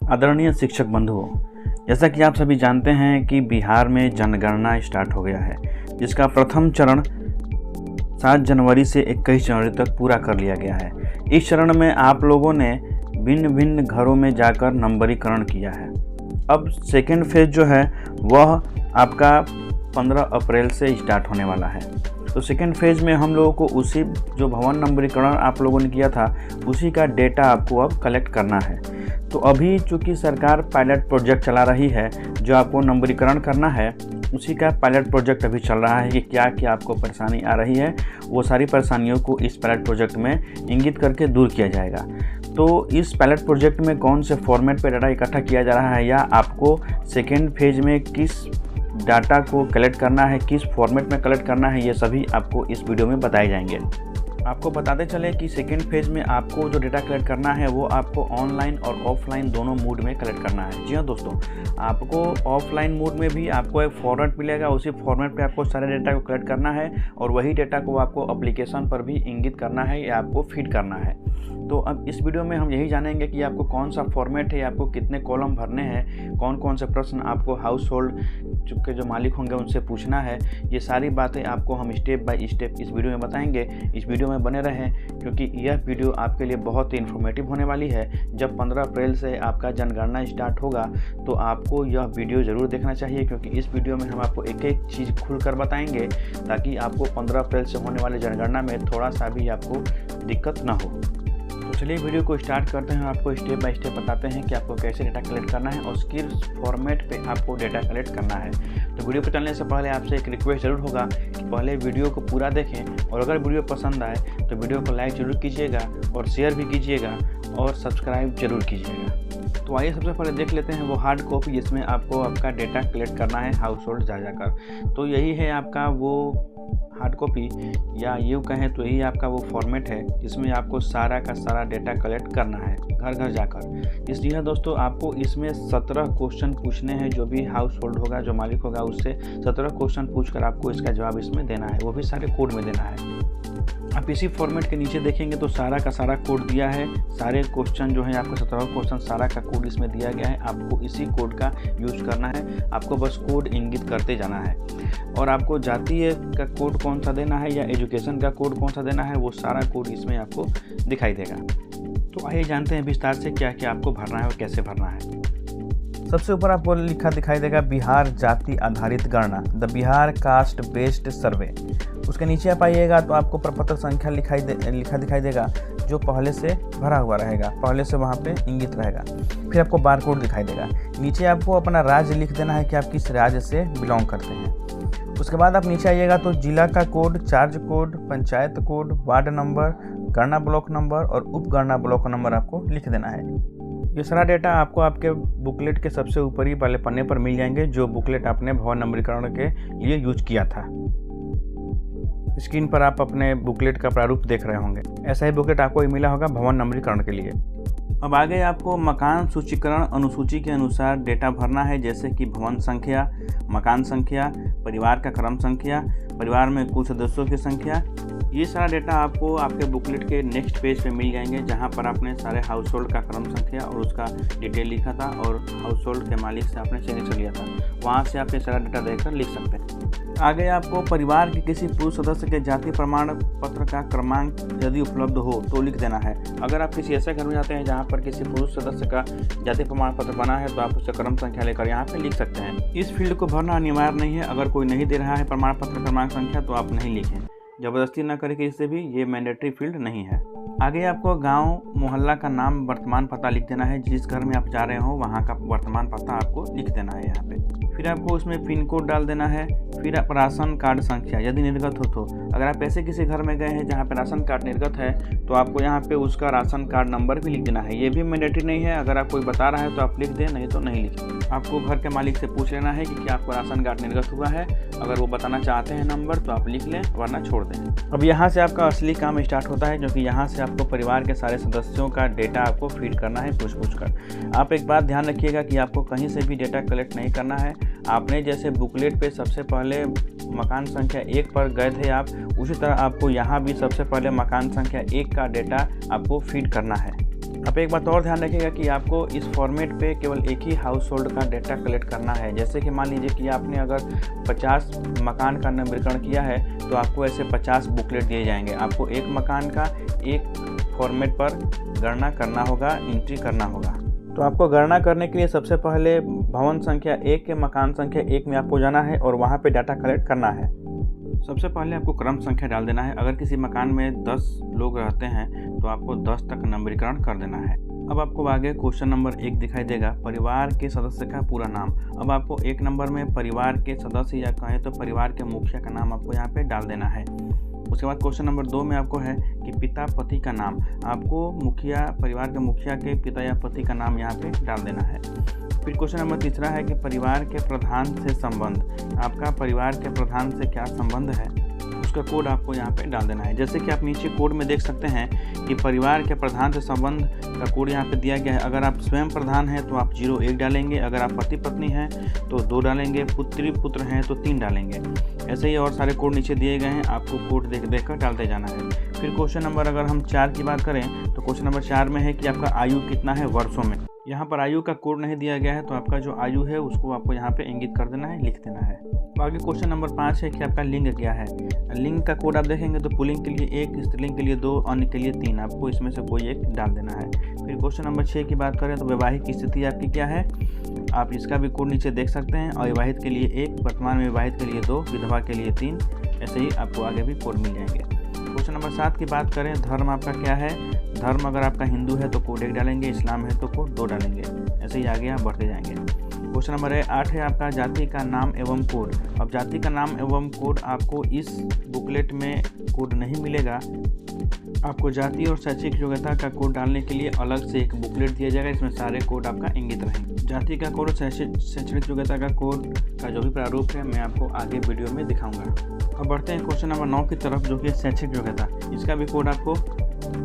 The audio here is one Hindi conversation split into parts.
आदरणीय शिक्षक बंधुओं, जैसा कि आप सभी जानते हैं कि बिहार में जनगणना स्टार्ट हो गया है, जिसका प्रथम चरण 7 जनवरी से 21 जनवरी तक पूरा कर लिया गया है। इस चरण में आप लोगों ने भिन्न भिन्न घरों में जाकर नंबरीकरण किया है। अब सेकेंड फेज जो है वह आपका 15 अप्रैल से स्टार्ट होने वाला है। तो सेकेंड फेज में हम लोगों को उसी जो भवन नंबरीकरण आप लोगों ने किया था उसी का डेटा आपको अब कलेक्ट करना है। तो अभी चूँकि सरकार पायलट प्रोजेक्ट चला रही है, जो आपको नंबरीकरण करना है उसी का पायलट प्रोजेक्ट अभी चल रहा है कि क्या क्या आपको परेशानी आ रही है, वो सारी परेशानियों को इस पायलट प्रोजेक्ट में इंगित करके दूर किया जाएगा। तो इस पायलट प्रोजेक्ट में कौन से फॉर्मेट पे डाटा इकट्ठा किया जा रहा है या आपको सेकेंड फेज में किस डाटा को कलेक्ट करना है, किस फॉर्मेट में कलेक्ट करना है, ये सभी आपको इस वीडियो में बताए जाएंगे। आपको बताते चले कि सेकेंड फेज में आपको जो डेटा कलेक्ट करना है वो आपको ऑनलाइन और ऑफलाइन दोनों मोड में कलेक्ट करना है। जी हाँ दोस्तों, आपको ऑफलाइन मोड में भी आपको एक फॉर्मेट मिलेगा, उसी फॉर्मेट पे आपको सारे डेटा को कलेक्ट करना है और वही डेटा को आपको एप्लीकेशन पर भी इंगित करना है या आपको फीड करना है। तो अब इस वीडियो में हम यही जानेंगे कि आपको कौन सा फॉर्मेट है, आपको कितने कॉलम भरने हैं, कौन कौन से प्रश्न आपको हाउस होल्ड के जो मालिक होंगे उनसे पूछना है। ये सारी बातें आपको हम स्टेप बाय स्टेप इस वीडियो में बताएंगे। इस वीडियो में बने रहें क्योंकि यह वीडियो आपके लिए बहुत ही इन्फॉर्मेटिव होने वाली है। जब 15 अप्रैल से आपका जनगणना स्टार्ट होगा तो आपको यह वीडियो ज़रूर देखना चाहिए, क्योंकि इस वीडियो में हम आपको एक एक चीज़ खुलकर बताएंगे ताकि आपको 15 अप्रैल से होने वाले जनगणना में थोड़ा सा भी आपको दिक्कत ना हो। तो चलिए वीडियो को स्टार्ट करते हैं। आपको स्टेप बाय स्टेप बताते हैं कि आपको कैसे डेटा कलेक्ट करना है और किस फॉर्मेट पे आपको डेटा कलेक्ट करना है। तो वीडियो पर चलने से पहले आपसे एक रिक्वेस्ट ज़रूर होगा कि पहले वीडियो को पूरा देखें और अगर वीडियो पसंद आए तो वीडियो को लाइक ज़रूर कीजिएगा और शेयर भी कीजिएगा और सब्सक्राइब जरूर कीजिएगा। तो आइए सबसे पहले देख लेते हैं वो हार्ड कॉपी जिसमें आपको आपका डेटा कलेक्ट करना है हाउस होल्ड जा जाकर। तो यही है आपका वो हार्ड कॉपी, या यूँ कहें तो यही आपका वो फॉर्मेट है जिसमें आपको सारा का सारा डेटा कलेक्ट करना है घर घर जाकर। इसलिए दोस्तों आपको इसमें 17 क्वेश्चन पूछने हैं। जो भी हाउस होल्ड होगा, जो मालिक होगा, उससे 17 क्वेश्चन पूछकर आपको इसका जवाब इसमें देना है, वो भी सारे कोड में देना है। आप इसी फॉर्मेट के नीचे देखेंगे तो सारा का सारा कोड दिया है। सारे क्वेश्चन जो है आपको 17 क्वेश्चन सारा का कोड इसमें दिया गया है। आपको इसी कोड का यूज़ करना है, आपको बस कोड इंगित करते जाना है। और आपको जातीय का कोड कौन सा देना है या एजुकेशन का कोड कौन सा देना है, वो सारा कोड इसमें आपको दिखाई देगा। तो आइए जानते हैं विस्तार से क्या क्या आपको भरना है और कैसे भरना है। सबसे ऊपर आपको लिखा दिखाई देगा बिहार जाति आधारित गणना, द बिहार कास्ट बेस्ड सर्वे। उसके नीचे आप आइएगा तो आपको प्रपत्र संख्या लिखा दिखाई देगा जो पहले से भरा हुआ रहेगा, पहले से वहाँ पे इंगित रहेगा। फिर आपको बार कोड दिखाई देगा। नीचे आपको अपना राज्य लिख देना है कि आप किस राज्य से बिलोंग करते हैं। उसके बाद आप नीचे आइएगा तो जिला का code, charge code, panchayat code, ward number, गणना ब्लॉक नंबर और उप गणना ब्लॉक नंबर आपको लिख देना है। ये सारा डेटा आपको आपके बुकलेट के सबसे ऊपरी वाले पन्ने पर मिल जाएंगे, जो बुकलेट आपने भवन नंबरीकरण के लिए यूज किया था। स्क्रीन पर आप अपने बुकलेट का प्रारूप देख रहे होंगे। ऐसा ही बुकलेट आपको मिला होगा भवन नंबरीकरण के लिए। अब आगे आपको मकान सूचीकरण अनुसूची के अनुसार डेटा भरना है, जैसे कि भवन संख्या, मकान संख्या, परिवार का क्रम संख्या, परिवार में कुल सदस्यों की संख्या। ये सारा डेटा आपको आपके बुकलेट के नेक्स्ट पेज पे मिल जाएंगे, जहां पर आपने सारे हाउस होल्ड का क्रम संख्या और उसका डिटेल लिखा था और हाउस होल्ड के मालिक से आपने सिग्नेचर लिया था। वहां से आप ये सारा डेटा देखकर लिख सकते हैं। आगे आपको परिवार के किसी पुरुष सदस्य के जाति प्रमाण पत्र का क्रमांक यदि उपलब्ध हो तो लिख देना है। अगर आप किसी ऐसे घर में जाते हैं जहां पर किसी पुरुष सदस्य का जाति प्रमाण पत्र बना है तो आप उसका क्रम संख्या लेकर यहाँ पे लिख सकते हैं। इस फील्ड को भरना अनिवार्य नहीं है। अगर कोई नहीं दे रहा है प्रमाण पत्र क्रमांक संख्या तो आप नहीं लिखें, जबरदस्ती न करें कि इससे भी ये मैंडेटरी फील्ड नहीं है। आगे आपको गांव मोहल्ला का नाम, वर्तमान पता लिख देना है। जिस घर में आप जा रहे हो वहां का वर्तमान पता आपको लिख देना है यहाँ पे। फिर आपको उसमें पिन कोड डाल देना है। फिर आप राशन कार्ड संख्या यदि निर्गत हो तो, अगर आप ऐसे किसी घर में गए हैं जहाँ पे राशन कार्ड निर्गत है तो आपको यहाँ पे उसका राशन कार्ड नंबर भी लिख देना है। ये भी मैंडेटरी नहीं है, अगर आप कोई बता रहा है तो आप लिख दें, नहीं तो नहीं लिखें। आपको घर के मालिक से पूछ लेना है कि क्या आपको राशन कार्ड निर्गत हुआ है। अगर वो बताना चाहते हैं नंबर तो आप लिख लें, वरना छोड़ दें। अब यहाँ से आपका असली काम स्टार्ट होता है, क्योंकि यहाँ से आपको परिवार के सारे सदस्यों का डेटा आपको फीड करना है पूछ कर। आप एक बात ध्यान रखिएगा कि आपको कहीं से भी डेटा कलेक्ट नहीं करना है। आपने जैसे बुकलेट पे सबसे पहले मकान संख्या 1 पर गए थे आप, उसी तरह आपको यहाँ भी सबसे पहले मकान संख्या 1 का डेटा आपको फीड करना है। आप एक बात और ध्यान रखिएगा कि आपको इस फॉर्मेट पे केवल एक ही हाउस होल्ड का डेटा कलेक्ट करना है। जैसे कि मान लीजिए कि आपने अगर 50 मकान का नवीनीकरण किया है तो आपको ऐसे 50 बुकलेट दिए जाएंगे। आपको एक मकान का एक फॉर्मेट पर गणना करना होगा, एंट्री करना होगा। तो आपको गणना करने के लिए सबसे पहले भवन संख्या 1 के मकान संख्या 1 में आपको जाना है और वहाँ पे डाटा कलेक्ट करना है। सबसे पहले आपको क्रम संख्या डाल देना है। अगर किसी मकान में 10 लोग रहते हैं तो आपको 10 तक नंबरीकरण कर देना है। अब आपको आगे क्वेश्चन नंबर 1 दिखाई देगा, परिवार के सदस्य का पूरा नाम। अब आपको 1 नंबर में परिवार के सदस्य या कहें तो परिवार के मुखिया का नाम आपको यहाँ पे डाल देना है। उसके बाद क्वेश्चन नंबर 2 में आपको है कि पिता पति का नाम। आपको मुखिया, परिवार के मुखिया के पिता या पति का नाम यहाँ पे डाल देना है। फिर क्वेश्चन नंबर 3 है कि परिवार के प्रधान से संबंध। आपका परिवार के प्रधान से क्या संबंध है, उसका कोड आपको यहाँ पे डाल देना है। जैसे कि आप नीचे कोड में देख सकते हैं कि परिवार के प्रधान से संबंध का कोड यहाँ पे दिया गया है। अगर आप स्वयं प्रधान हैं तो आप 0-1 डालेंगे, अगर आप पति पत्नी हैं तो 2 डालेंगे, पुत्री पुत्र हैं तो 3 डालेंगे। ऐसे ही और सारे कोड नीचे दिए गए हैं, आपको कोड देख कर डालते जाना है। फिर क्वेश्चन नंबर अगर हम 4 की बात करें तो क्वेश्चन नंबर 4 में है कि आपका आयु कितना है वर्षों में। यहाँ पर आयु का कोड नहीं दिया गया है तो आपका जो आयु है उसको आपको यहाँ पे इंगित कर देना है, लिख देना है। आगे क्वेश्चन नंबर 5 है कि आपका लिंग क्या है। लिंग का कोड आप देखेंगे तो पुल्लिंग के लिए 1, स्त्रीलिंग के लिए 2, अन्य के लिए 3। आपको इसमें से कोई एक डाल देना है। फिर क्वेश्चन नंबर 6 की बात करें तो वैवाहिक स्थिति आपकी क्या है। आप इसका भी कोड नीचे देख सकते हैं। अविवाहित के लिए 1, वर्तमान में विवाहित के लिए 2, विधवा के लिए 3। ऐसे ही आपको आगे भी कोड मिल जाएंगे। क्वेश्चन नंबर 7 की बात करें, धर्म आपका क्या है। धर्म अगर आपका हिंदू है तो कोड 1 डालेंगे, इस्लाम है तो कोड 2 डालेंगे। ऐसे ही आगे आप बढ़ते जाएंगे। क्वेश्चन नंबर 8 है आपका जाति का नाम एवं कोड। अब जाति का नाम एवं कोड आपको इस बुकलेट में कोड नहीं मिलेगा। आपको जाति और शैक्षिक योग्यता का कोड डालने के लिए अलग से एक बुकलेट दिया जाएगा, इसमें सारे कोड आपका इंगित रहेंगे। जाति का कोड और शैक्षणिक योग्यता का कोड का जो भी प्रारूप है मैं आपको आगे वीडियो में दिखाऊंगा। अब बढ़ते हैं क्वेश्चन नंबर 9 की तरफ, जो कि शैक्षिक योग्यता। इसका भी कोड आपको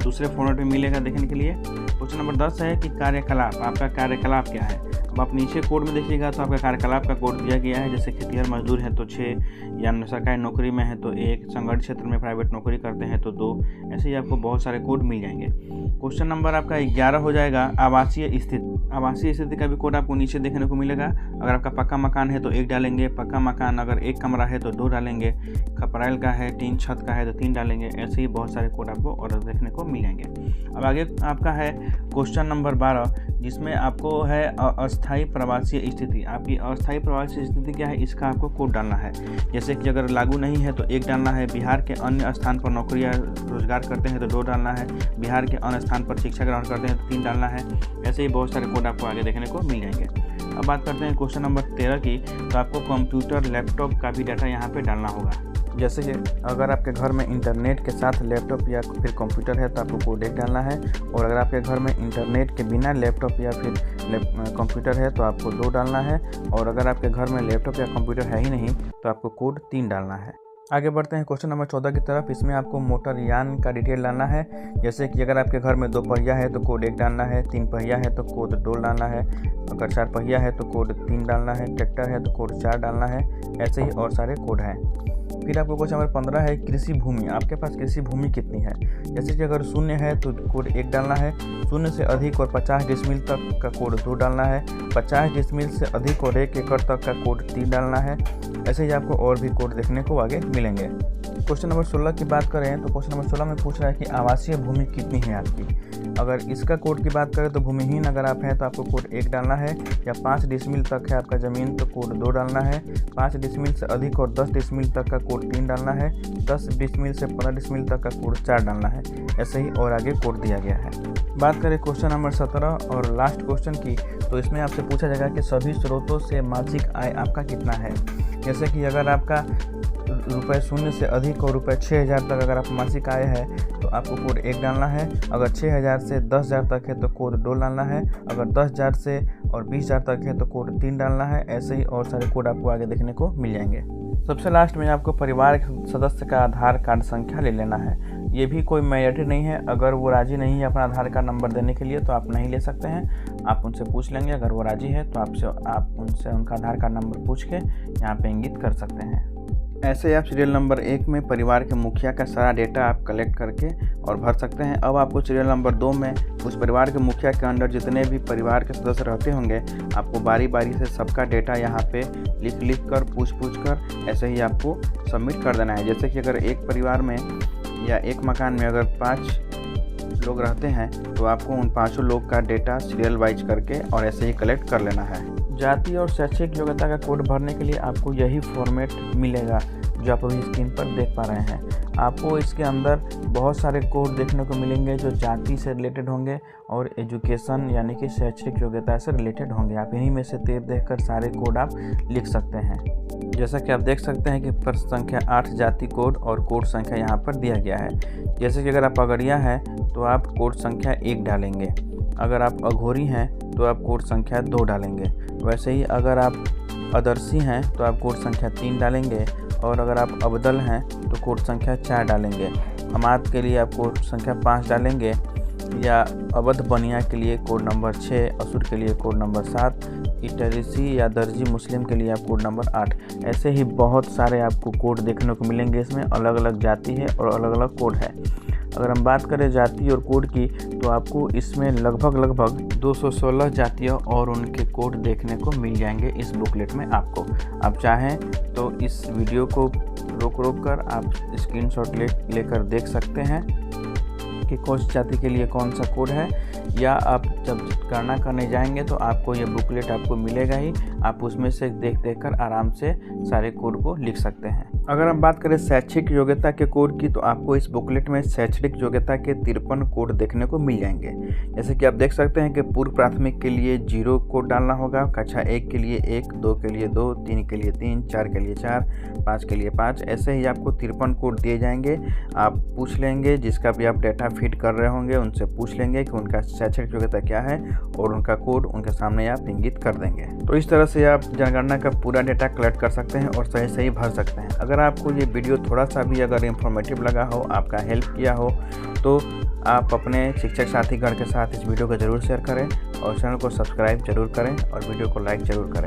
दूसरे फॉर्मेट में मिलेगा देखने के लिए। क्वेश्चन नंबर 10 है कि कार्यकलाप। आपका कार्यकलाप क्या है। अब आप नीचे कोड में देखिएगा तो आपका कार्यकलाप का कोड दिया गया है। जैसे खेतिहर मजदूर हैं तो 6, या सरकारी नौकरी में है तो 1, संगठित क्षेत्र में प्राइवेट नौकरी करते हैं तो 2। ऐसे ही आपको बहुत सारे कोड मिल जाएंगे। क्वेश्चन नंबर आपका 11 हो जाएगा आवासीय स्थिति। आवासीय स्थिति का भी कोड आपको नीचे देखने को मिलेगा। अगर आपका पक्का मकान है तो 1 डालेंगे, पक्का मकान अगर 1 कमरा है तो 2 डालेंगे, खपराइल का है, 3 छत का है तो 3 डालेंगे। ऐसे ही बहुत सारे कोड आपको और देखने को मिल जाएंगे। अब आगे आपका है क्वेश्चन नंबर 12, जिसमें आपको है अस्थायी प्रवासीय स्थिति। आपकी अस्थायी प्रवासीय स्थिति क्या है, इसका आपको कोड डालना है। जैसे कि अगर लागू नहीं है तो 1 डालना है, बिहार के अन्य स्थान पर नौकरी या रोजगार करते हैं तो 2 डालना है, बिहार के अन्य स्थान पर शिक्षा ग्रहण करते हैं तो 3 डालना है। ऐसे ही बहुत सारे कोड आपको आगे देखने को मिल जाएंगे। अब बात करते हैं क्वेश्चन नंबर 13 की, तो आपको कंप्यूटर, लैपटॉप का भी डाटा यहाँ पे डालना होगा। जैसे कि अगर आपके घर में इंटरनेट के साथ लैपटॉप या फिर कंप्यूटर है तो आपको कोड 1 डालना है, और अगर आपके घर में इंटरनेट के बिना लैपटॉप या फिर कंप्यूटर है तो आपको 2 डालना है, और अगर आपके घर में लैपटॉप या कंप्यूटर है ही नहीं तो आपको कोड 3 डालना है। आगे बढ़ते हैं क्वेश्चन नंबर 14 की तरफ। इसमें आपको मोटर यान का डिटेल डालना है। जैसे कि अगर आपके घर में 2 पहिया है तो कोड 1 डालना है, 3 पहिया है तो कोड 2 डालना है, अगर 4 पहिया है तो कोड 3 डालना है, ट्रैक्टर है तो कोड 4 डालना है। ऐसे ही और सारे कोड हैं। फिर आपको क्वेश्चन नंबर 15 है कृषि भूमि। आपके पास कृषि भूमि कितनी है। जैसे कि अगर 0 है तो कोड 1 डालना है, 0 से अधिक और 50 डिसमिल तक का कोड 2 डालना है, 50 डिसमिल से अधिक और 1 एकड़ तक का कोड 3 डालना है। ऐसे ही आपको और भी कोड देखने को आगे मिलेंगे। क्वेश्चन नंबर 16 की बात करें तो क्वेश्चन नंबर 16 में पूछ रहा है कि आवासीय भूमि कितनी है आपकी। अगर इसका कोड की बात करें तो भूमिहीन अगर आप हैं तो आपको कोड 1 डालना है, या 5 डिसमिल तक है आपका ज़मीन तो कोड 2 डालना है, 5 डिसमिल से अधिक और 10 डिसमिल तक का कोड 3 डालना है, 10 डिसमिल से 15 डिसमिल तक का कोड 4 डालना है। ऐसे ही और आगे कोड दिया गया है। बात करें क्वेश्चन नंबर 17 और लास्ट क्वेश्चन की, तो इसमें आपसे पूछा जाएगा कि सभी स्रोतों से मासिक आय आपका कितना है। जैसे कि अगर आपका ₹0 से अधिक और ₹6000 तक अगर आप मासिक आय है तो आपको कोड 1 डालना है, अगर 6000 से 10,000 तक है तो कोड 2 डालना है, अगर 10,000 से और 20,000 तक है तो कोड 3 डालना है। ऐसे ही और सारे कोड आपको आगे देखने को मिल जाएंगे। सबसे लास्ट में आपको परिवार के सदस्य का आधार कार्ड संख्या ले लेना है। ये भी कोई मैंडेटरी नहीं है, अगर वो राजी नहीं है अपना आधार कार्ड नंबर देने के लिए तो आप नहीं ले सकते हैं। आप उनसे पूछ लेंगे, अगर वो राजी है तो आप उनसे उनका आधार कार्ड नंबर पूछ के यहाँ पे इंगित कर सकते हैं। ऐसे आप सीरियल नंबर 1 में परिवार के मुखिया का सारा डेटा आप कलेक्ट करके और भर सकते हैं। अब आपको सीरियल नंबर 2 में उस परिवार के मुखिया के अंदर जितने भी परिवार के सदस्य रहते होंगे, आपको बारी बारी से सबका डेटा यहाँ पे लिख कर पूछ कर ऐसे ही आपको सबमिट कर देना है। जैसे कि अगर एक परिवार में या एक मकान में अगर 5 लोग रहते हैं तो आपको उन 5 लोग का डेटा सीरियल वाइज करके और ऐसे ही कलेक्ट कर लेना है। जाति और शैक्षिक योग्यता का कोड भरने के लिए आपको यही फॉर्मेट मिलेगा जो आप अभी स्क्रीन पर देख पा रहे हैं। आपको इसके अंदर बहुत सारे कोड देखने को मिलेंगे जो जाति से रिलेटेड होंगे और एजुकेशन यानी कि शैक्षिक योग्यता से रिलेटेड होंगे। आप इन्हीं में से देखकर सारे कोड आप लिख सकते हैं। जैसा कि आप देख सकते हैं कि प्रश्न संख्या 8 जाति कोड और कोड संख्या यहाँ पर दिया गया है। जैसे कि अगर आप अगरिया हैं तो आप कोड संख्या 1 डालेंगे, अगर आप अघोरी हैं तो आप कोड संख्या 2 डालेंगे। वैसे ही अगर आप अदर्शी हैं तो आप कोड संख्या 3 डालेंगे और अगर आप अबदल हैं तो कोड संख्या 4 डालेंगे। अमात के लिए आप कोड संख्या 5 डालेंगे, या अवध बनिया के लिए कोड नंबर 6, असुर के लिए कोड नंबर 7, इटरिसी या दर्जी मुस्लिम के लिए आप कोड नंबर 8। ऐसे ही बहुत सारे आपको कोड देखने को मिलेंगे। इसमें अलग अलग जाति है और अलग अलग कोड है। अगर हम बात करें जाति और कोड की तो आपको इसमें लगभग 216 जातियाँ और उनके कोड देखने को मिल जाएंगे इस बुकलेट में। आपको आप चाहें तो इस वीडियो को रोक कर आप स्क्रीनशॉट लेकर देख सकते हैं कि कौन जाति के लिए कौन सा कोड है, या आप जब गणना करने जाएंगे तो आपको ये बुकलेट आपको मिलेगा ही। आप उसमें से देख कर आराम से सारे कोड को लिख सकते हैं। अगर हम बात करें शैक्षिक योग्यता के कोड की तो आपको इस बुकलेट में शैक्षणिक योग्यता के 53 कोड देखने को मिल जाएंगे। जैसे कि आप देख सकते हैं कि पूर्व प्राथमिक के लिए 0 कोड डालना होगा, कक्षा 1 के लिए 1, 2 के लिए 2, 3 के लिए 3, 4 के लिए 4, 5 के लिए 5। ऐसे ही आपको 53 कोड दिए जाएंगे। आप पूछ लेंगे, जिसका भी आप डेटा फीड कर रहे होंगे उनसे पूछ लेंगे कि उनका शैक्षणिक योग्यता क्या है और उनका कोड उनके सामने आप इंगित कर देंगे। तो इस तरह से आप जनगणना का पूरा डेटा कलेक्ट कर सकते हैं और सही भर सकते हैं। अगर आपको ये वीडियो थोड़ा सा भी अगर इंफॉर्मेटिव लगा हो, आपका हेल्प किया हो, तो आप अपने शिक्षक साथीगण के साथ इस वीडियो को ज़रूर शेयर करें और चैनल को सब्सक्राइब जरूर करें और वीडियो को लाइक ज़रूर करें।